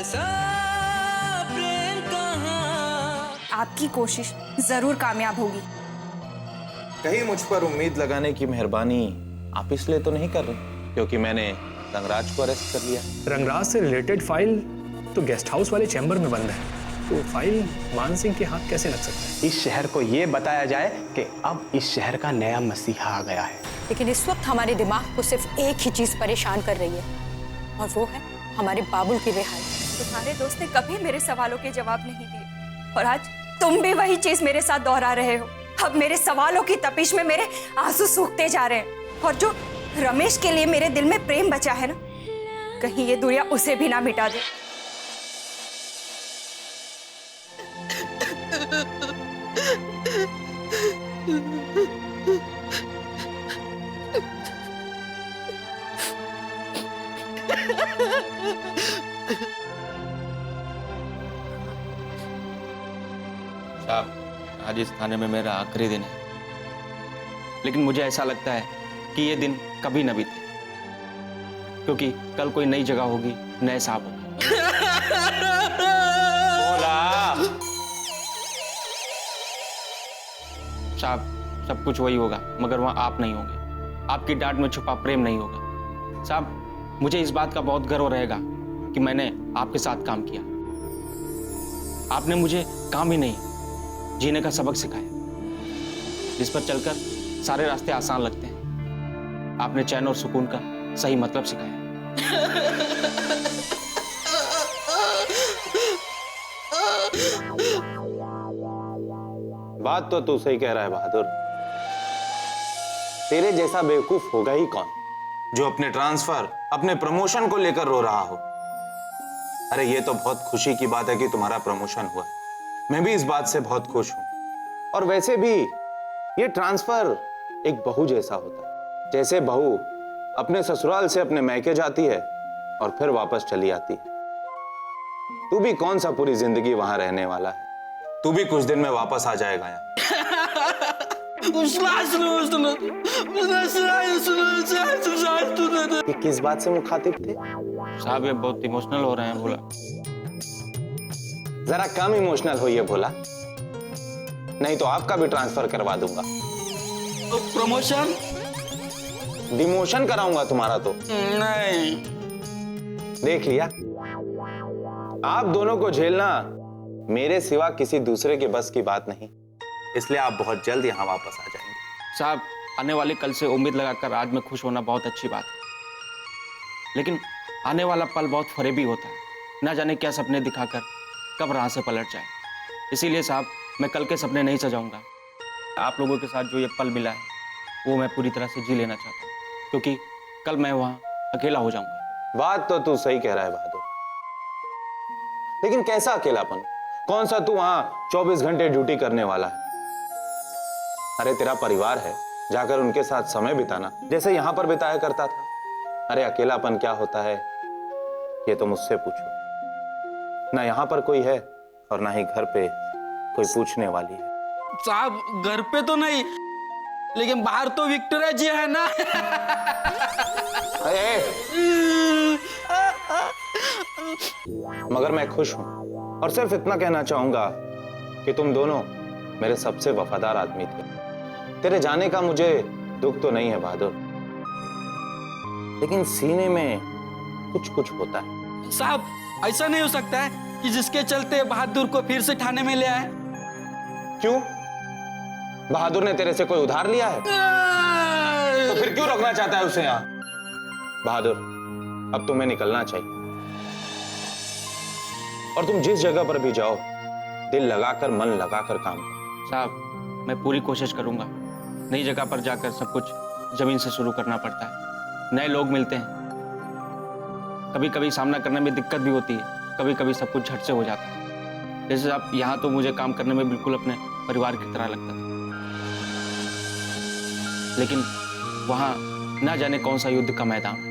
ऐसा प्रेम कहाँ। आपकी कोशिश जरूर कामयाब होगी। कहीं मुझ पर उम्मीद लगाने की मेहरबानी आप इसलिए तो नहीं कर रहे क्योंकि मैंने रंगराज को अरेस्ट कर लिया। रंगराज से रिलेटेड फाइल तो गेस्ट हाउस वाले चैम्बर में बंद है, तो फाइल मान सिंह के हाथ कैसे लग सकता है? इस शहर को ये बताया जाए कि अब इस शहर का नया मसीहा आ गया है। लेकिन इस वक्त हमारे दिमाग को सिर्फ एक ही चीज परेशान कर रही है और वो है हमारे बाबुल की रिहाई। तुम्हारे दोस्त ने कभी मेरे सवालों के जवाब नहीं दिए और आज तुम भी वही चीज मेरे साथ दोहरा रहे हो। अब मेरे सवालों की तपिश में मेरे आंसू सूखते जा रहे हैं और जो रमेश के लिए मेरे दिल में प्रेम बचा है ना, कहीं ये दुनिया उसे भी ना मिटा दे। साहब, आज इस थाने में मेरा आखिरी दिन है, लेकिन मुझे ऐसा लगता है कि ये दिन कभी न बीते, क्योंकि कल कोई नई जगह होगी, नए साहब होंगे। साहब, सब कुछ वही होगा, मगर वहां आप नहीं होंगे। आपकी डांट में छुपा प्रेम नहीं होगा। साहब, मुझे इस बात का बहुत गर्व रहेगा कि मैंने आपके साथ काम किया। आपने मुझे काम ही नहीं, जीने का सबक सिखाया, जिस पर चलकर सारे रास्ते आसान लगते हैं। आपने चैन और सुकून का सही मतलब सिखाया। बात तो तू सही कह रहा है बहादुर। तेरे जैसा बेवकूफ होगा ही कौन जो अपने ट्रांसफर, अपने प्रमोशन को लेकर रो रहा हो। अरे ये तो बहुत खुशी की बात है कि तुम्हारा प्रमोशन हुआ। मैं भी इस बात से बहुत खुश हूं। और वैसे भी ये ट्रांसफर एक बहू जैसा होता है। जैसे बहू अपने ससुराल से अपने मैके जाती है और फिर वापस चली आती है। तू भी कौन सा पूरी जिंदगी वहां रहने वाला है। तू भी कुछ दिन में वापस आ जाएगा यहाँ। ये किस बात से मुखातिब थे? साहब, ये बहुत इमोशनल हो रहे हैं। बोला जरा कम इमोशनल होइए भोला, नहीं तो आपका भी ट्रांसफर करवा दूंगा। प्रमोशन डिमोशन कराऊंगा तुम्हारा तो। नहीं। देख लिया, आप दोनों को झेलना मेरे सिवा किसी दूसरे के बस की बात नहीं, इसलिए आप बहुत जल्द यहाँ वापस आ जाएंगे। साहब, आने वाले कल से उम्मीद लगाकर आज में खुश होना बहुत अच्छी बात है, लेकिन आने वाला पल बहुत फरेबी होता है। ना जाने क्या सपने दिखाकर कब राह से पलट जाए। इसीलिए साहब, मैं कल के सपने नहीं सजाऊंगा। आप लोगों के साथ जो ये पल मिला है वो मैं पूरी तरह से जी लेना चाहता हूँ, क्योंकि कल मैं वहाँ अकेला हो जाऊंगा। बात तो तू सही कह रहा है बहादुर, लेकिन कैसा अकेलापन? कौन सा तू वहां 24 घंटे ड्यूटी करने वाला है? अरे तेरा परिवार है, जाकर उनके साथ समय बिताना जैसे यहां पर बिताया करता था। अरे अकेलापन क्या होता है ये तो मुझसे पूछो। ना यहां पर कोई है और ना ही घर पे कोई पूछने वाली है। साहब, घर पे तो नहीं, लेकिन बाहर तो विक्टोरिया जी है ना। मगर मैं खुश हूं और सिर्फ इतना कहना चाहूंगा कि तुम दोनों मेरे सबसे वफादार आदमी थे। तेरे जाने का मुझे दुख तो नहीं है बहादुर, लेकिन सीने में कुछ कुछ होता है। साहब, ऐसा नहीं हो सकता है कि जिसके चलते बहादुर को फिर से थाने में ले आए। क्यों? बहादुर ने तेरे से कोई उधार लिया है? तो फिर क्यों रखना चाहता है उसे यहां? बहादुर, अब तुम्हें निकलना चाहिए और तुम जिस जगह पर भी जाओ दिल लगाकर, मन लगाकर काम करो। साहब, मैं पूरी कोशिश करूंगा। नई जगह पर जाकर सब कुछ जमीन से शुरू करना पड़ता है। नए लोग मिलते हैं, कभी कभी सामना करने में दिक्कत भी होती है, कभी कभी सब कुछ झट से हो जाता है। जैसे आप यहाँ तो मुझे काम करने में बिल्कुल अपने परिवार की तरह लगता था, लेकिन वहाँ ना जाने कौन सा युद्ध का मैदान।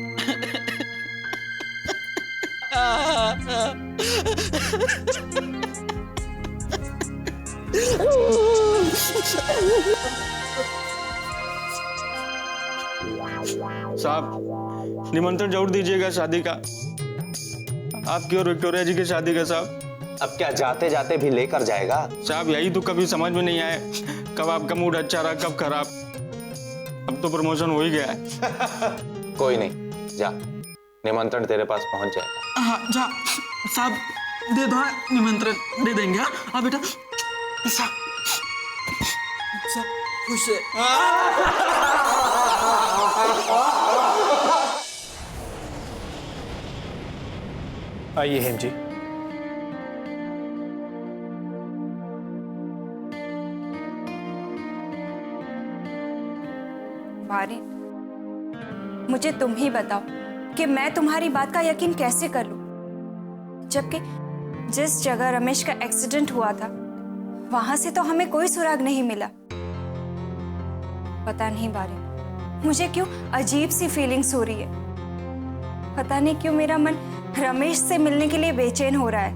साहब, निमंत्रण जरूर दीजिएगा शादी का। आपकी और विक्टोरिया जी की शादी का साहब। अब क्या जाते जाते भी लेकर जाएगा? साहब यही तो कभी समझ में नहीं आए, कब आपका मूड अच्छा रहा कब खराब। अब तो प्रमोशन हो ही गया है। कोई नहीं, जा, निमंत्रण तेरे पास पहुंच जाएगा। हाँ जा साहब, दे दो निमंत्रण, दे देंगे। हाँ बेटा साहब, खुश है। आइए हेम जी। बारी, मुझे तुम ही बताओ कि मैं तुम्हारी बात का यकीन कैसे कर लूं, जबकि जिस जगह रमेश का एक्सीडेंट हुआ था वहां से तो हमें कोई सुराग नहीं मिला। पता नहीं बारी, मुझे क्यों अजीब सी फीलिंग्स हो रही है। पता नहीं क्यों मेरा मन रमेश से मिलने के लिए बेचैन हो रहा है।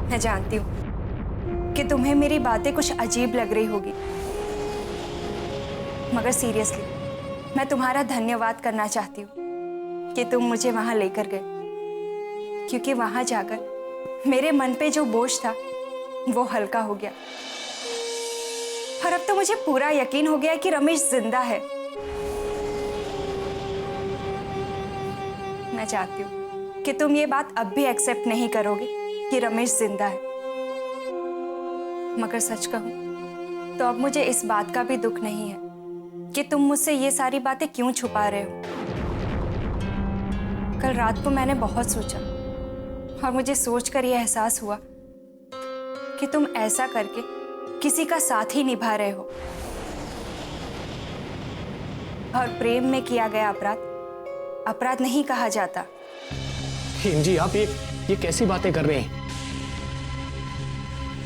मैं जानती हूँ कि तुम्हें मेरी बातें कुछ अजीब लग रही होगी, मगर सीरियसली मैं तुम्हारा धन्यवाद करना चाहती हूँ कि तुम मुझे वहां लेकर गए, क्योंकि वहां जाकर मेरे मन पे जो बोझ था वो हल्का हो गया। और अब तो मुझे पूरा यकीन हो गया कि रमेश जिंदा है। मैं चाहती हूँ कि तुम ये बात अब भी एक्सेप्ट नहीं करोगे कि रमेश जिंदा है, मगर सच कहूँ तो अब मुझे इस बात का भी दुख नहीं है कि तुम मुझसे ये सारी बातें क्यों छुपा रहे हो। कल रात को मैंने बहुत सोचा और मुझे सोचकर यह एहसास हुआ कि तुम ऐसा करके किसी का साथ ही निभा रहे हो, और प्रेम में किया गया अपराध अपराध नहीं कहा जाता। हेम जी, आप ये कैसी बातें कर रहे हैं?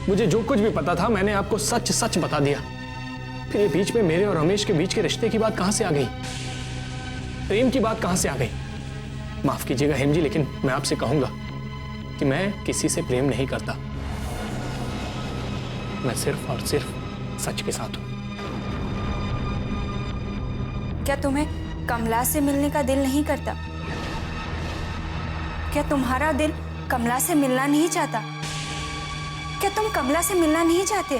मुझे जो कुछ भी पता था मैंने आपको सच सच बता दिया। फिर ये बीच में मेरे और रमेश के बीच के रिश्ते की बात कहां से आ गई? प्रेम की बात कहां से आ गई? माफ कीजिएगा हेम जी, लेकिन मैं आपसे कहूंगा कि मैं किसी से प्रेम नहीं करता। मैं सिर्फ और सिर्फ सच के साथ हूं। क्या तुम्हें कमला से मिलने का दिल नहीं करता? क्या तुम्हारा दिल कमला से मिलना नहीं चाहता? क्या तुम कमला से मिलना नहीं चाहते?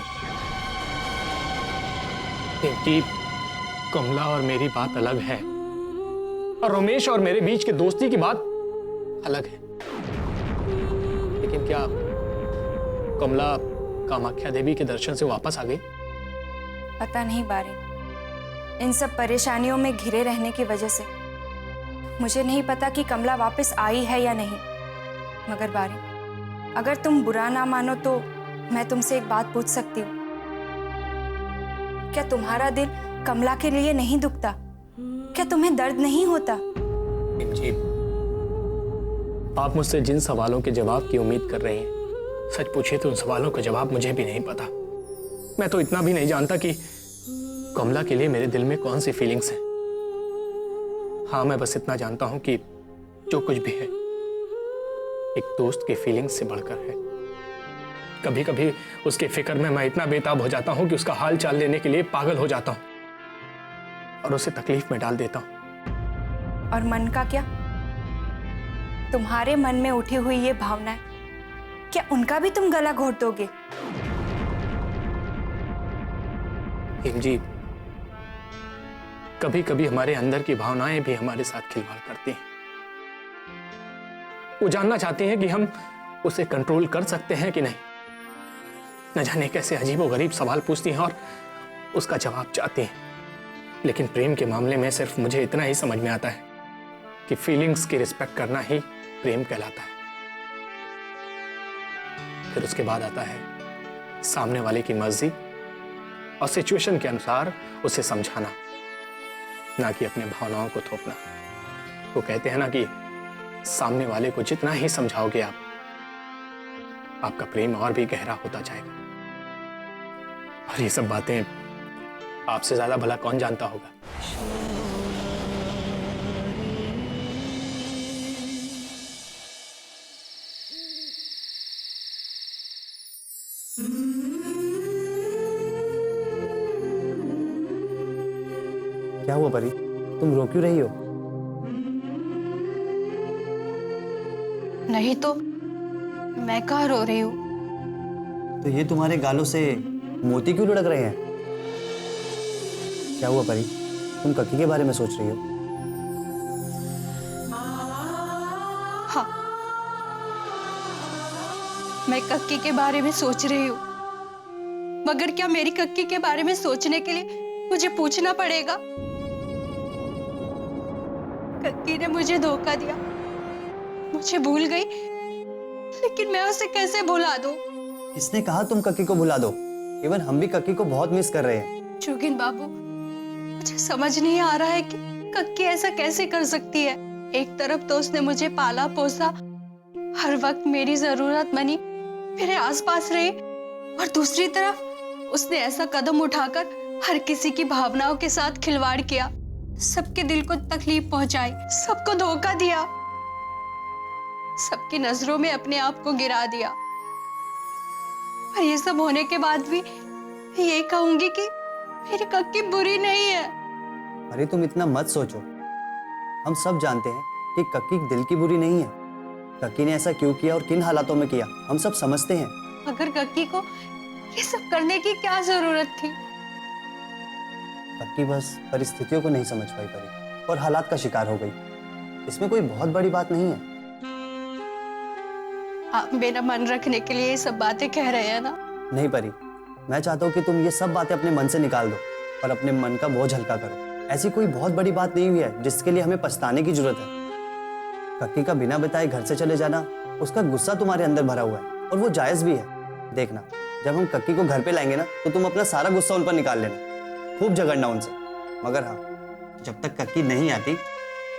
कि कमला और मेरी बात अलग है, और रमेश और मेरे बीच की दोस्ती की बात अलग है। लेकिन क्या कमला कामाख्या देवी के दर्शन से वापस आ गई? पता नहीं बारे, इन सब परेशानियों में घिरे रहने की वजह से मुझे नहीं पता कि कमला वापस आई है या नहीं। मगर बारे, अगर तुम बुरा ना मानो तो मैं तुमसे एक बात पूछ सकती हूँ? क्या तुम्हारा दिल कमला के लिए नहीं दुखता? क्या तुम्हें दर्द नहीं होता? जी, आप मुझसे जिन सवालों के जवाब की उम्मीद कर रहे हैं, सच पूछे तो उन सवालों का जवाब मुझे भी नहीं पता। मैं तो इतना भी नहीं जानता कि कमला के लिए मेरे दिल में कौन सी फीलिंग्स हैं। हाँ, मैं बस इतना जानता हूं कि जो कुछ भी है एक दोस्त की फीलिंग्स से बढ़कर है। कभी कभी उसके फिक्र में मैं इतना बेताब हो जाता हूं कि उसका हाल चाल लेने के लिए पागल हो जाता हूं और उसे तकलीफ में डाल देता हूं। और मन का क्या? तुम्हारे मन में उठी हुई ये भावनाएं, क्या उनका भी तुम गला घोट दोगे? हेम जी, कभी कभी हमारे अंदर की भावनाएं भी हमारे साथ खिलवाड़ करती हैं। वो जानना चाहते हैं कि हम उसे कंट्रोल कर सकते हैं कि नहीं। न जाने कैसे अजीबोगरीब सवाल पूछती हैं और उसका जवाब चाहती हैं। लेकिन प्रेम के मामले में सिर्फ मुझे इतना ही समझ में आता है कि फीलिंग्स की रिस्पेक्ट करना ही प्रेम कहलाता है। फिर उसके बाद आता है सामने वाले की मर्जी और सिचुएशन के अनुसार उसे समझाना, ना कि अपने भावनाओं को थोपना। वो कहते हैं ना कि सामने वाले को जितना ही समझाओगे आप, आपका प्रेम और भी गहरा होता जाएगा। और ये सब बातें आपसे ज्यादा भला कौन जानता होगा। क्या हुआ परी, तुम रो क्यों रही हो? नहीं तो मैं कहाँ रो रही हूँ? तो ये तुम्हारे गालों से मोती क्यों लुढ़क रहे हैं? क्या हुआ परी? तुम कक्की के बारे में सोच रही हो? हाँ, मैं कक्की के बारे में सोच रही हूँ। मगर क्या मेरी कक्की के बारे में सोचने के लिए मुझे पूछना पड़ेगा? कक्की ने मुझे धोखा दिया, मुझे भूल गई, लेकिन मैं उसे कैसे भुला दूं? किसने कहा तुम कक्की को भुला दो? इवन हम भी कक्की को बहुत मिस कर रहे हैं। जोगिन बाबू, मुझे समझ नहीं आ रहा है कि कक्की ऐसा कैसे कर सकती है। एक तरफ तो उसने मुझे पाला पोसा, हर वक्त मेरी जरूरत बनी, मेरे आसपास रही, और दूसरी तरफ उसने ऐसा कदम उठाकर हर किसी की भावनाओं के साथ खिलवाड़ किया, सबके दिल को तकलीफ पहुंचाई, सबको धोखा दिया, सबकी नजरों में अपने आप को गिरा दिया। पर ये सब होने के बाद भी मैं ये कहूंगी कि मेरी कक्की बुरी नहीं है। अरे तुम इतना मत सोचो, हम सब जानते हैं कि कक्की दिल की बुरी नहीं है। कक्की ने ऐसा क्यों किया और किन हालातों में किया, हम सब समझते हैं। मगर कक्की को ये सब करने की क्या जरूरत थी? कक्की बस परिस्थितियों को नहीं समझ पाई परी और हालात का शिकार हो गई। इसमें कोई बहुत बड़ी बात नहीं है। आप मेरा मन रखने के लिए ये सब बातें कह रहे हैं ना? नहीं परी, मैं चाहता हूँ कि तुम ये सब बातें अपने मन से निकाल दो और अपने मन का बोझ हल्का करो। ऐसी कोई बहुत बड़ी बात नहीं हुई है जिसके लिए हमें पछताने की जरूरत है। कक्की का बिना बताए घर से चले जाना, उसका गुस्सा तुम्हारे अंदर भरा हुआ है और वो जायज भी है। देखना, जब हम कक्की को घर पे लाएंगे ना, तो तुम अपना सारा गुस्सा उन पर निकाल लेना, खूब झगड़ना उनसे। मगर हाँ, जब तक कक्की नहीं आती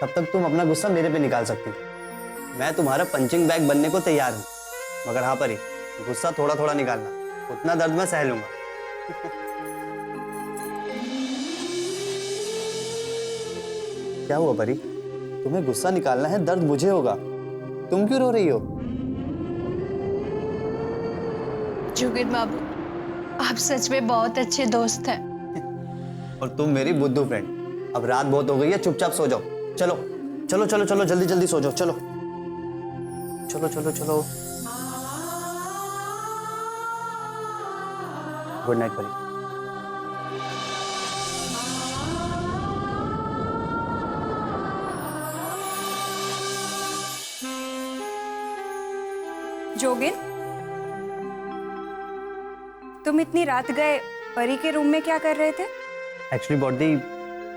तब तक तुम अपना गुस्सा मेरे पे निकाल सकती हो। मैं तुम्हारा पंचिंग बैग बनने को तैयार हूँ। मगर हाँ परी, गुस्सा थोड़ा थोड़ा निकालना, उतना दर्द मैं सह लूंगा। क्या हुआ परी? तुम्हें गुस्सा निकालना है, दर्द मुझे होगा। तुम क्यों रो रही हो? जोगिन बाबू, आप सच में बहुत अच्छे दोस्त हैं। और तुम मेरी बुद्धू फ्रेंड। अब रात बहुत हो गई है, चुपचाप सो जाओ। चलो चलो चलो चलो, जल्दी जल्दी सो जाओ। चलो चलो चलो चलो। गुड नाइट परी। जोगिन, तुम इतनी रात गए परी के रूम में क्या कर रहे थे? एक्चुअली बॉडी,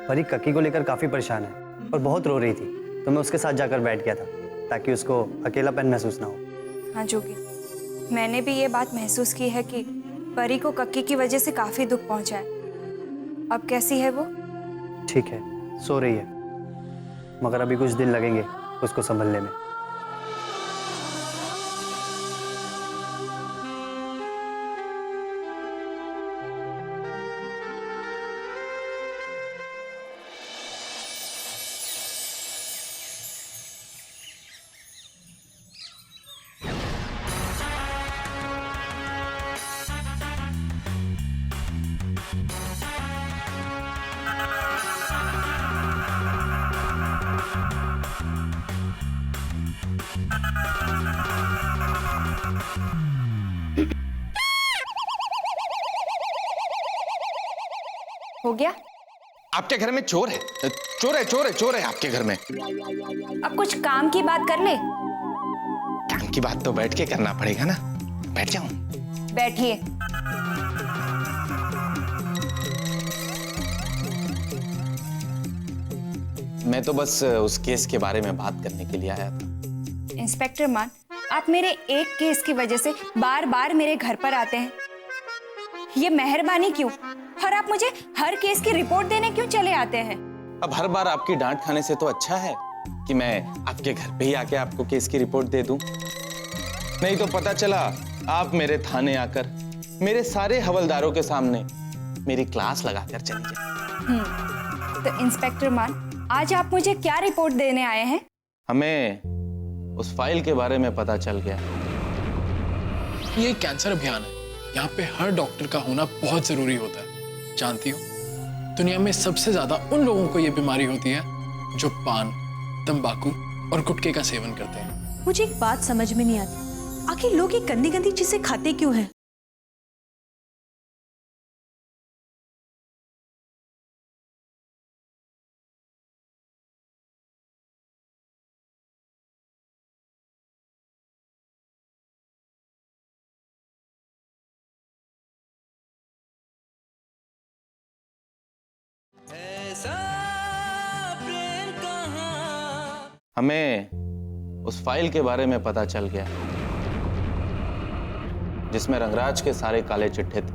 परी कक्की को लेकर काफी परेशान है और बहुत रो रही थी, तो मैं उसके साथ जाकर बैठ गया था ताकि उसको अकेलापन महसूस ना हो। हाँ जोगिन, मैंने भी ये बात महसूस की है कि परी को कक्की की वजह से काफी दुख पहुंचा है। अब कैसी है वो? ठीक है, सो रही है, मगर अभी कुछ दिन लगेंगे उसको संभलने में। हो गया? आपके घर में चोर है, चोर है, चोर है, चोर है आपके घर में। अब कुछ काम की बात कर ले। काम की बात तो बैठ के करना पड़ेगा ना। बैठ जाऊं? बैठिए। मैं तो बस उस केस के बारे में बात करने के लिए आया था। इंस्पेक्टर मान, आप मेरे एक केस की वजह से बार बार मेरे घर पर आते हैं। ये मेहरबानी क्यों? और आप मुझे हर केस की रिपोर्ट देने क्यों चले आते हैं? अब हर बार आपकी डांट खाने से तो अच्छा है कि मैं आपके घर पे ही आके आपको केस की रिपोर्ट दे दूं। नहीं तो पता चला आप मेरे थाने आकर मेरे सारे हवलदारों के सामने मेरी क्लास लगाकर चली जाए। तो इंस्पेक्टर मान, आज आप मुझे क्या रिपोर्ट देने आए हैं? हमें उस फाइल के बारे में पता चल गया। ये एक कैंसर अभियान है। यहाँ पे हर डॉक्टर का होना बहुत जरूरी होता है। जानती हो, दुनिया में सबसे ज्यादा उन लोगों को ये बीमारी होती है जो पान, तंबाकू और गुटखे का सेवन करते हैं। मुझे एक बात समझ में नहीं आती, आखिर लोग ये गंदी गंदी चीजें खाते क्यों हैं? हमें उस फाइल के बारे में पता चल गया जिसमें रंगराज के सारे काले चिट्ठे थे।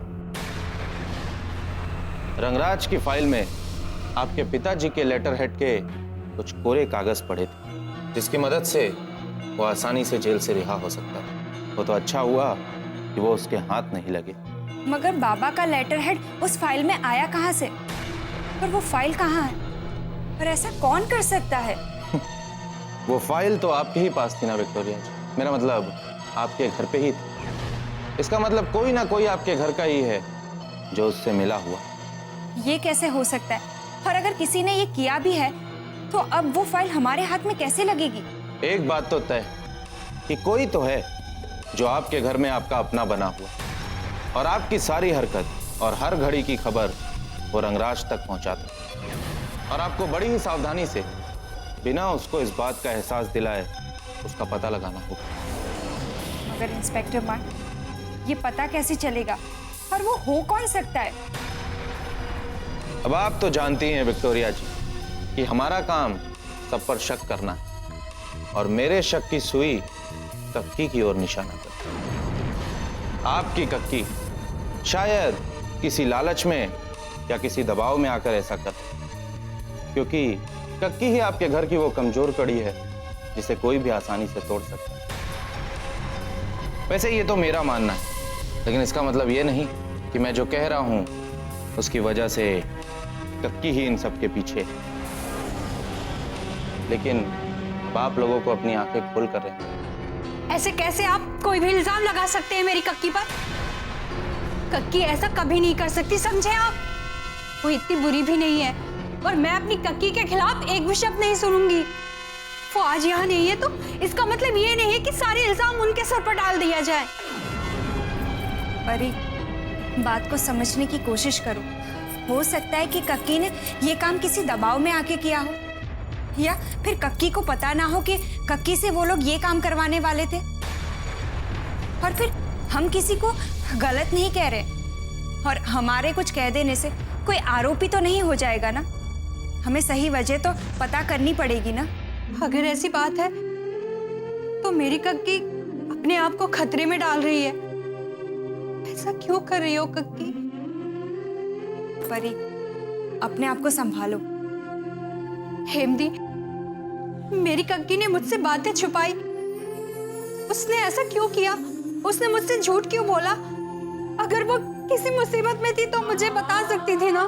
रंगराज की फाइल में आपके पिताजी के लेटर हेड के कुछ कोरे कागज पड़े थे, जिसकी मदद से वो आसानी से जेल से रिहा हो सकता था। वो तो अच्छा हुआ कि वो उसके हाथ नहीं लगे। मगर बाबा का लेटर हेड उस फाइल में आया कहाँ से? पर वो फाइल कहाँ है? और ऐसा कौन कर सकता है? वो फाइल तो आपके ही पास थी ना विक्टोरिया जी। मेरा मतलब आपके घर पे ही थी। इसका मतलब कोई ना कोई आपके घर का ही है जो उससे मिला हुआ। ये कैसे हो सकता है? और अगर किसी ने ये किया भी है तो अब वो फाइल हमारे हाथ में कैसे लगेगी? एक बात तो तय कि कोई तो है जो आपके घर में आपका अपना बना हुआ और आपकी सारी हरकत और हर घड़ी की खबर वो रंगराज तक पहुंचाता। और आपको बड़ी ही सावधानी से, बिना उसको इस बात का एहसास दिलाए, उसका पता लगाना होगा। मगर इंस्पेक्टर मान, ये पता कैसे चलेगा? और वो हो कौन सकता है? अब आप तो जानती हैं विक्टोरिया जी कि हमारा काम सब पर शक करना है, और मेरे शक की सुई कक्की की ओर निशाना करती है। आपकी कक्की शायद किसी लालच में या किसी दबाव में आकर ऐसा कर, क्योंकि कक्की ही आपके घर की वो कमजोर कड़ी है जिसे कोई भी आसानी से तोड़ सकता है। वैसे ये तो मेरा मानना है, लेकिन इसका मतलब ये नहीं कि मैं जो कह रहा हूं उसकी वजह से कक्की ही इन सब के पीछे। लेकिन अब आप लोगों को अपनी आंखें खोल कर रहे हैं। ऐसे कैसे आप कोई भी इल्जाम लगा सकते हैं मेरी कक्की पर? कक्की ऐसा कभी नहीं कर सकती, समझे आप? वो इतनी बुरी भी नहीं है, और मैं अपनी कक्की के खिलाफ एक भी शब्द नहीं सुनूंगी। वो आज यहाँ नहीं है तो इसका मतलब ये नहीं है कि सारे इल्जाम उनके सर पर डाल दिया जाए। परी, बात को समझने की कोशिश करो। हो सकता है कि कक्की ने ये काम किसी दबाव में आके किया हो, या फिर कक्की को पता ना हो कि कक्की से वो लोग ये काम करवाने वाले थे। और फिर हम किसी को गलत नहीं कह रहे, और हमारे कुछ कह देने से कोई आरोपी तो नहीं हो जाएगा ना। हमें सही वजह तो पता करनी पड़ेगी ना। अगर ऐसी बात है तो मेरी कक्की अपने आप को खतरे में डाल रही है। ऐसा क्यों कर रही हो कक्की? परी, अपने आप को संभालो। हेमदी, मेरी कक्की ने मुझसे बातें छुपाई। उसने ऐसा क्यों किया? उसने मुझसे झूठ क्यों बोला? अगर वो किसी मुसीबत में थी तो मुझे बता सकती थी ना।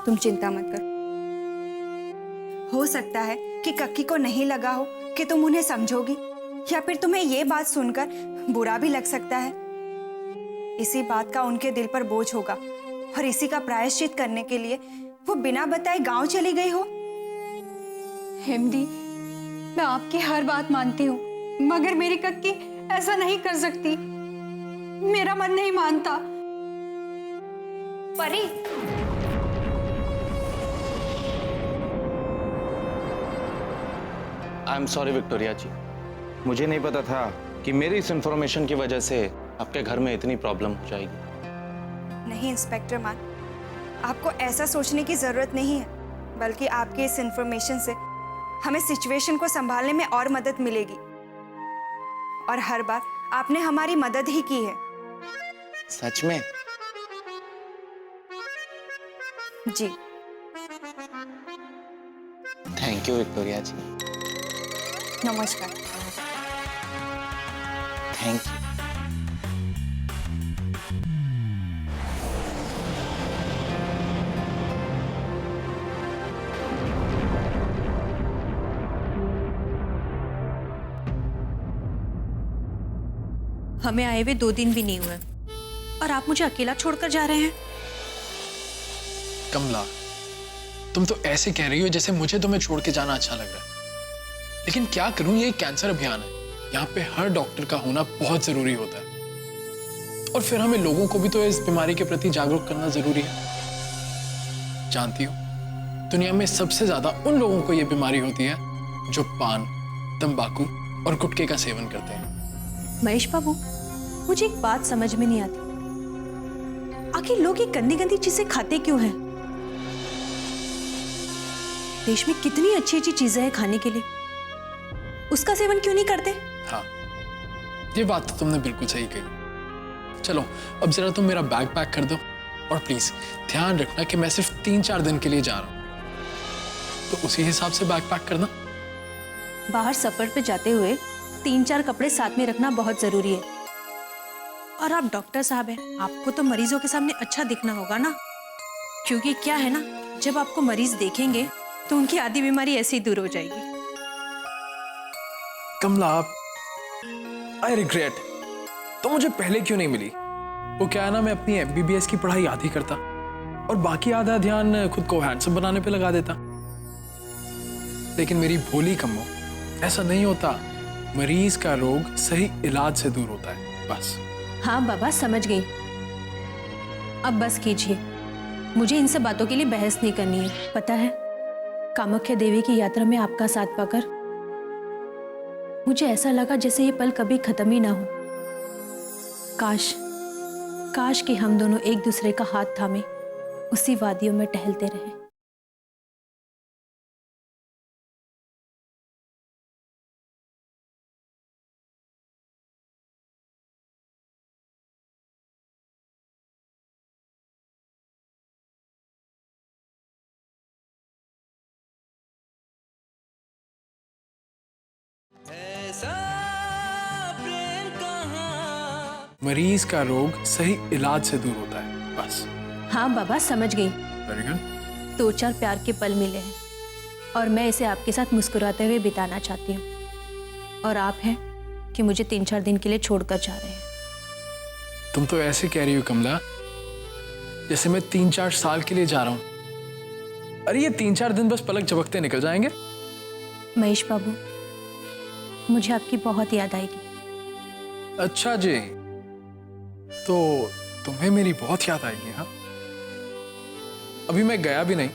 तुम चिंता मत करो। हो सकता है कि कक्की को नहीं लगा हो कि तुम उन्हें समझोगी, या फिर तुम्हें ये बात सुनकर बुरा भी लग सकता है। इसी बात का उनके दिल पर बोझ होगा, और इसी का प्रायश्चित करने के लिए वो बिना बताए गांव चली गई हो। हेमदी, मैं आपकी हर बात मानती हूँ, मगर मेरी कक्की ऐसा नहीं कर सकती। मेरा मन नहीं मानता। परी, आई एम सॉरी विक्टोरिया जी, मुझे नहीं पता था कि मेरी इस इंफॉर्मेशन की वजह से आपके घर में इतनी प्रॉब्लम हो जाएगी। नहीं इंस्पेक्टर मान, आपको ऐसा सोचने की जरूरत नहीं है, बल्कि आपके इस इंफॉर्मेशन से हमें सिचुएशन को संभालने में और मदद मिलेगी। और हर बार आपने हमारी मदद ही की है। सच में? जी। थैंक यू विक्टोरिया जी। नमस्कार। Thank you. हमें आए हुए 2 दिन भी नहीं हुए और आप मुझे अकेला छोड़कर जा रहे हैं। कमला, तुम तो ऐसे कह रही हो जैसे मुझे तुम्हें छोड़ के जाना अच्छा लग रहा है। लेकिन क्या करूं, ये एक कैंसर अभियान है। यहाँ पे हर डॉक्टर का होना बहुत जरूरी होता है। और फिर हमें लोगों को भी तो इस बीमारी के प्रति जागरूक करना जरूरी है। जानती हो, दुनिया में सबसे ज्यादा उन लोगों को यह बीमारी होती है जो पान, तंबाकू और गुटखे का सेवन करते हैं। महेश बाबू, मुझे एक बात समझ में नहीं आती, आखिर लोग ये गंदी गंदी चीजें खाते क्यों हैं? देश में कितनी अच्छी अच्छी चीजें हैं खाने के लिए, उसका सेवन क्यों नहीं करते? हाँ, ये बात तो तुमने बिल्कुल सही कही। चलो अब जरा तुम मेरा बैग पैक कर दो, और प्लीज ध्यान रखना कि मैं सिर्फ 3-4 दिन के लिए जा रहा हूं, तो उसी हिसाब से बैग पैक करना। बाहर सफर पे जाते हुए 3-4 कपड़े साथ में रखना बहुत जरूरी है। और आप डॉक्टर साहब हैं, आपको तो मरीजों के सामने अच्छा दिखना होगा ना, क्योंकि क्या है ना, जब आपको मरीज देखेंगे तो उनकी आधी बीमारी ऐसे ही दूर हो जाएगी। कमला, आई रिग्रेट, तो मुझे पहले क्यों नहीं मिली? वो क्या है ना, मैं अपनी MBBS की पढ़ाई आधी करता और बाकी आधा ध्यान खुद को हैंडसम बनाने पे लगा देता। लेकिन मेरी भोली कम्मो, ऐसा नहीं होता। मरीज का रोग सही इलाज से दूर होता है, बस। हाँ बाबा, समझ गई। अब बस कीजिए, मुझे इन सब बातों के लिए बहस नहीं करनी है। पता है, कामाख्या देवी की यात्रा में आपका साथ पाकर मुझे ऐसा लगा जैसे ये पल कभी खत्म ही ना हो। काश काश कि हम दोनों एक दूसरे का हाथ थामे उसी वादियों में टहलते रहे। मरीज का रोग सही इलाज से दूर होता है, बस। हाँ बाबा, समझ गई। Very good. 2-4 प्यार के पल मिले हैं और मैं इसे आपके साथ मुस्कुराते हुए बिताना चाहती हूँ। और आप हैं कि मुझे 3-4 दिन के लिए छोड़कर जा रहे हैं। तुम तो ऐसे कह रही हो कमला जैसे मैं 3-4 साल के लिए जा रहा हूं। अरे ये 3-4 दिन बस पलक झपकते निकल जाएंगे। महेश बाबू, मुझे आपकी बहुत याद आएगी। अच्छा जी, तो तुम्हें मेरी बहुत याद आएगी? हाँ, अभी मैं गया भी नहीं,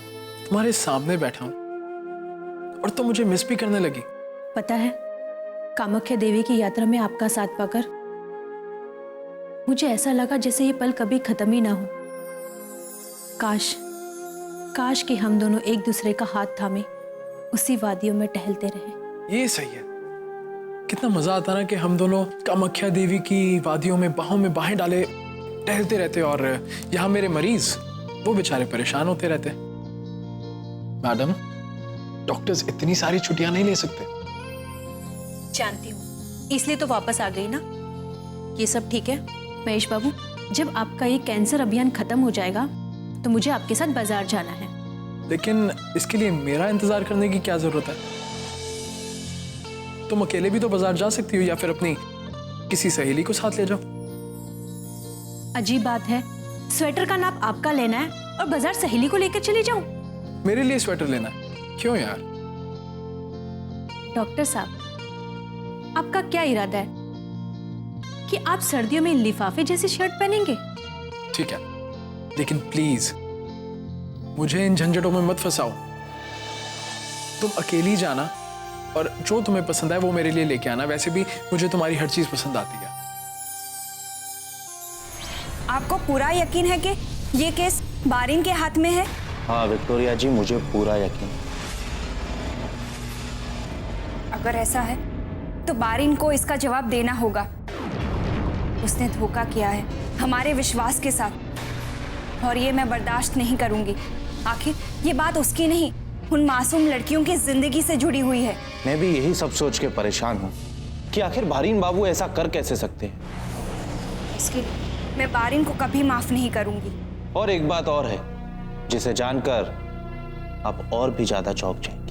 तुम्हारे सामने बैठा हूं और तुम मुझे मिस भी करने लगी। पता है, कामाख्या देवी की यात्रा में आपका साथ पाकर मुझे ऐसा लगा जैसे ये पल कभी खत्म ही ना हो। काश काश कि हम दोनों एक दूसरे का हाथ थामे उसी वादियों में टहलते रहे। ये सही है। कितना मजा आता ना कि हम दोनों कामाख्या देवी की वादियों में बाहों में बाहें डाले टहलते रहते और यहाँ मेरे मरीज वो बेचारे परेशान होते रहते। मैडम, डॉक्टर्स इतनी सारी छुट्टियां नहीं ले सकते। जानती हूँ, इसलिए तो वापस आ गई ना। ये सब ठीक है महेश बाबू, जब आपका ये कैंसर अभियान खत्म हो जाएगा तो मुझे आपके साथ बाजार जाना है। लेकिन इसके लिए मेरा इंतजार करने की क्या जरूरत है? तुम अकेले भी तो बाजार जा सकती हो, या फिर अपनी किसी सहेली को साथ ले जाओ। अजीब बात है, स्वेटर का नाप आपका लेना है और बाजार सहेली को लेकर चली जाऊं? मेरे लिए स्वेटर लेना है? क्यों यार? डॉक्टर साहब, आपका क्या इरादा है कि आप सर्दियों में लिफाफे जैसी शर्ट पहनेंगे? ठीक है, लेकिन प्लीज मुझे इन झंझटों में मत फंसाओ। तुम अकेली जाना और जो तुम्हें पसंद है वो मेरे लिए लेके आना। वैसे भी मुझे तुम्हारी हर चीज पसंद आती है। आपको पूरा यकीन है कि ये केस बारिन के हाथ में है? हाँ विक्टोरिया जी, मुझे पूरा यकीन है। अगर ऐसा है तो बारिन को इसका जवाब देना होगा। उसने धोखा किया है हमारे विश्वास के साथ और ये मैं बर्दाश्त नहीं करूंगी। आखिर ये बात उसकी नहीं, उन मासूम लड़कियों की जिंदगी से जुड़ी हुई है। मैं भी यही सब सोच के परेशान हूँ कि आखिर बारिन बाबू ऐसा कर कैसे सकते हैं। इसके लिए मैं बारिन को कभी माफ नहीं करूंगी। और एक बात और है जिसे जानकर आप और भी ज्यादा चौंक जाएंगे।